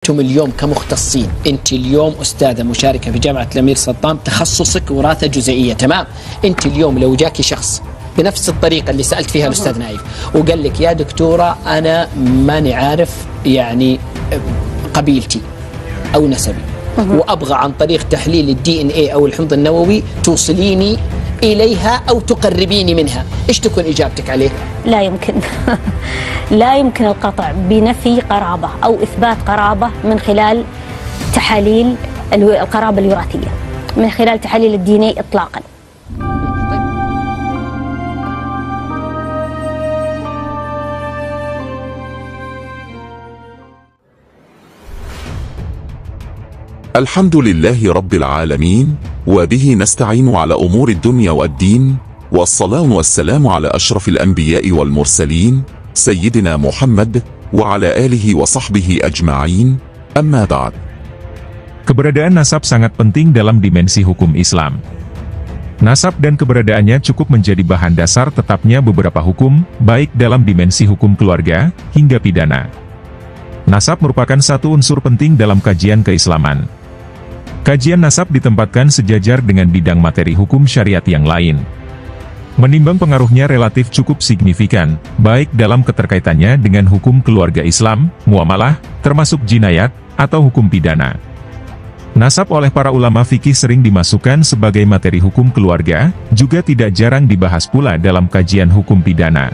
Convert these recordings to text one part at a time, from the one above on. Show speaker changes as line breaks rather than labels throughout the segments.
أنتم اليوم كمختصين، أنت اليوم أستاذة مشاركة في جامعة الأمير سلطان، تخصصك وراثة جزيئية، تمام؟ أنت اليوم لو جاكي شخص بنفس الطريقة اللي سألت فيها الأستاذ نايف وقال لك يا دكتورة أنا ماني عارف يعني قبيلتي أو نسبي وأبغى عن طريق تحليل الدي إن إيه أو الحمض النووي توصليني إليها أو تقربيني منها، إيش تكون إجابتك عليه؟
لا يمكن لا يمكن القطع بنفي قرابة أو إثبات قرابة من خلال تحاليل القرابة الوراثية، من خلال تحاليل الدي إن إيه إطلاقا.
الحمد لله رب العالمين، وبه نستعين على أمور الدنيا والدين، والصلاة والسلام على أشرف الأنبياء والمرسلين سيدنا محمد وعلى آله وصحبه أجمعين. أما بعد.
Keberadaan nasab sangat penting dalam dimensi hukum Islam. Nasab dan keberadaannya cukup menjadi bahan dasar tetapnya beberapa hukum, baik dalam dimensi hukum keluarga hingga pidana. Nasab merupakan satu unsur penting dalam kajian keislaman. Kajian nasab ditempatkan sejajar dengan bidang materi hukum syariat yang lain. Menimbang pengaruhnya relatif cukup signifikan, baik dalam keterkaitannya dengan hukum keluarga Islam, muamalah, termasuk jinayat, atau hukum pidana. Nasab oleh para ulama fikih sering dimasukkan sebagai materi hukum keluarga, juga tidak jarang dibahas pula dalam kajian hukum pidana.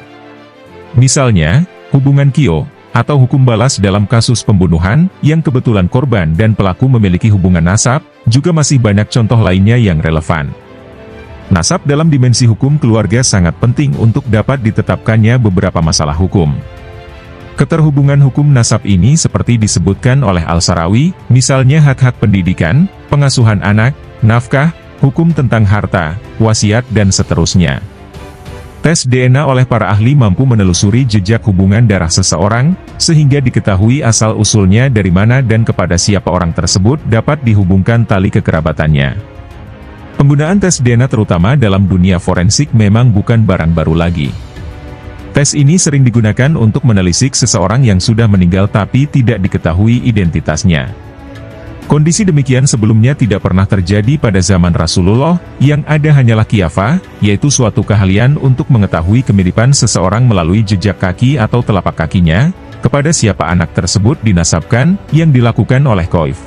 Misalnya, hubungan kio, atau hukum balas dalam kasus pembunuhan, yang kebetulan korban dan pelaku memiliki hubungan nasab, juga masih banyak contoh lainnya yang relevan. Nasab dalam dimensi hukum keluarga sangat penting untuk dapat ditetapkannya beberapa masalah hukum. Keterhubungan hukum nasab ini seperti disebutkan oleh Al-Sarawi, misalnya hak-hak pendidikan, pengasuhan anak, nafkah, hukum tentang harta, wasiat dan seterusnya. Tes DNA oleh para ahli mampu menelusuri jejak hubungan darah seseorang, sehingga diketahui asal-usulnya dari mana dan kepada siapa orang tersebut dapat dihubungkan tali kekerabatannya. Penggunaan tes DNA terutama dalam dunia forensik memang bukan barang baru lagi. Tes ini sering digunakan untuk menelisik seseorang yang sudah meninggal tapi tidak diketahui identitasnya. Kondisi demikian sebelumnya tidak pernah terjadi pada zaman Rasulullah, yang ada hanyalah qiyafah, yaitu suatu keahlian untuk mengetahui kemiripan seseorang melalui jejak kaki atau telapak kakinya, kepada siapa anak tersebut dinasabkan, yang dilakukan oleh Qoif.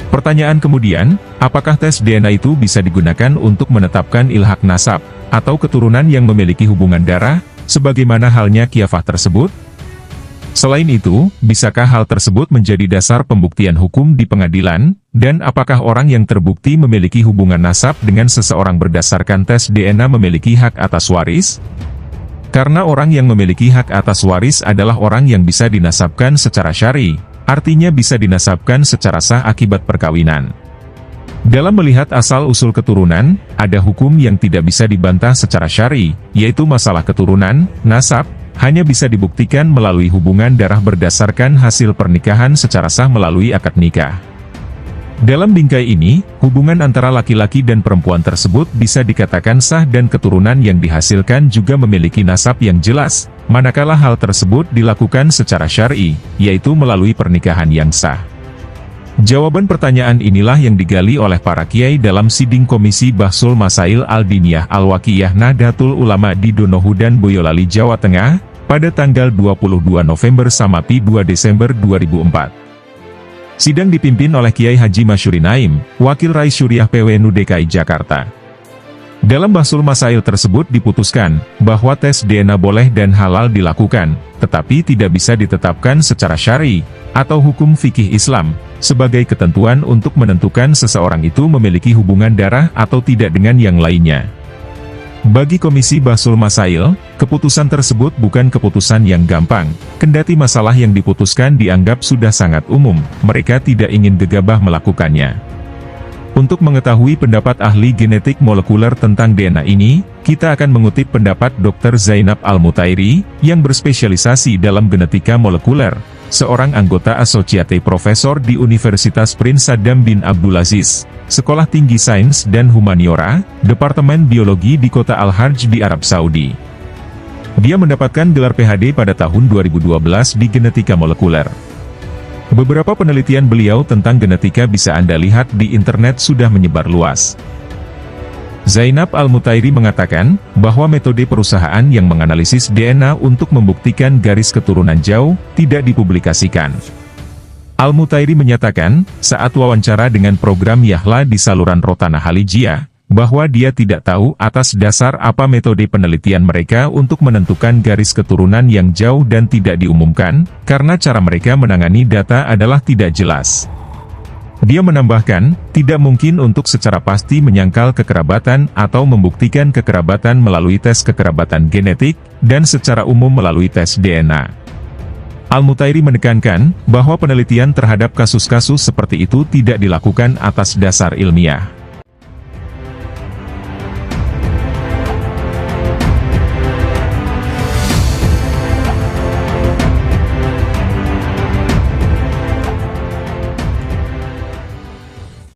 Pertanyaan kemudian, apakah tes DNA itu bisa digunakan untuk menetapkan ilhaq nasab, atau keturunan yang memiliki hubungan darah, sebagaimana halnya qiyafah tersebut? Selain itu, bisakah hal tersebut menjadi dasar pembuktian hukum di pengadilan, dan apakah orang yang terbukti memiliki hubungan nasab dengan seseorang berdasarkan tes DNA memiliki hak atas waris? Karena orang yang memiliki hak atas waris adalah orang yang bisa dinasabkan secara syar'i, artinya bisa dinasabkan secara sah akibat perkawinan. Dalam melihat asal-usul keturunan, ada hukum yang tidak bisa dibantah secara syar'i, yaitu masalah keturunan, nasab, hanya bisa dibuktikan melalui hubungan darah berdasarkan hasil pernikahan secara sah melalui akad nikah. Dalam bingkai ini, hubungan antara laki-laki dan perempuan tersebut bisa dikatakan sah dan keturunan yang dihasilkan juga memiliki nasab yang jelas, manakala hal tersebut dilakukan secara syar'i, yaitu melalui pernikahan yang sah. Jawaban pertanyaan inilah yang digali oleh para kiai dalam siding Komisi Bahsul Masail Al-Diniyah Al-Waqiyah Nahdlatul Ulama di Donohudan Boyolali, Jawa Tengah, pada tanggal 22 November sampai 2 Desember 2004. Sidang dipimpin oleh Kiai Haji Masyuri Naim, Wakil Rais Syuriah PWNU DKI Jakarta. Dalam Bahsul Masail tersebut diputuskan, bahwa tes DNA boleh dan halal dilakukan, tetapi tidak bisa ditetapkan secara syar'i, atau hukum fikih Islam, sebagai ketentuan untuk menentukan seseorang itu memiliki hubungan darah atau tidak dengan yang lainnya. Bagi Komisi Bahsul Masail, keputusan tersebut bukan keputusan yang gampang, kendati masalah yang diputuskan dianggap sudah sangat umum, mereka tidak ingin gegabah melakukannya. Untuk mengetahui pendapat ahli genetik molekuler tentang DNA ini, kita akan mengutip pendapat Dr. Zainab Al-Mutairi, yang berspesialisasi dalam genetika molekuler, seorang anggota Asosiate Profesor di Universitas Prince Saddam bin Abdulaziz, Sekolah Tinggi Sains dan Humaniora, Departemen Biologi di Kota Al-Harj di Arab Saudi. Dia mendapatkan gelar PhD pada tahun 2012 di genetika molekuler. Beberapa penelitian beliau tentang genetika bisa Anda lihat di internet sudah menyebar luas. Zainab Al-Mutairi mengatakan bahwa metode perusahaan yang menganalisis DNA untuk membuktikan garis keturunan jauh tidak dipublikasikan. Al-Mutairi menyatakan, saat wawancara dengan program Yahla di saluran Rotana Halijia, bahwa dia tidak tahu atas dasar apa metode penelitian mereka untuk menentukan garis keturunan yang jauh dan tidak diumumkan, karena cara mereka menangani data adalah tidak jelas. Dia menambahkan, tidak mungkin untuk secara pasti menyangkal kekerabatan atau membuktikan kekerabatan melalui tes kekerabatan genetik, dan secara umum melalui tes DNA. Al-Mutairi menekankan bahwa penelitian terhadap kasus-kasus seperti itu tidak dilakukan atas dasar ilmiah.